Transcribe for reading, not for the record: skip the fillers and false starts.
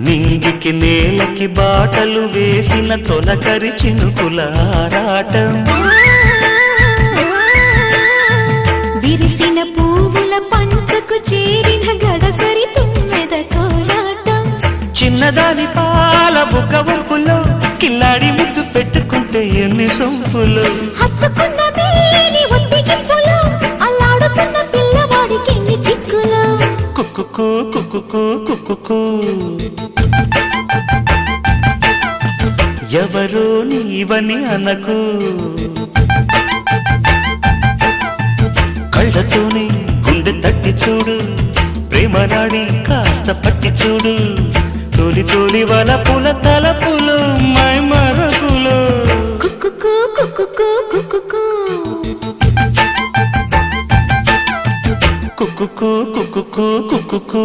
నింగికి నేలకి బాటలు వేసిన తొలకరి చినుకుల ఆరాటం, విరిసిన పువ్వుల పంచకు చేరిన గడసరి తుమ్మెద కోలాటం, చిన్నదాని పాల బుక్క ఉప్పులో కిల్లాడి ముద్దు పెట్టుకుంటే ఎన్ని సొంపులు, హత్తుకున్న మేని ఒత్తిగింపులో అల్లాడుతున్న పిల్లవాడికి ఎన్ని చిక్కులు. కుక్కుకు కుక్కుకు కుక్కుకు ఎవరో నీవని అనకు, కళ్ళతోనే గుండె తట్టి చూడు, ప్రేమ నాడి కాస్త పట్టి చూడు, తోలి తోలి వలపుల తలపులు మై మరపులు. కుక్కుకు కుక్కుకు కుక్కుకు కుక్కుకు కుక్కుకు కుక్కుకు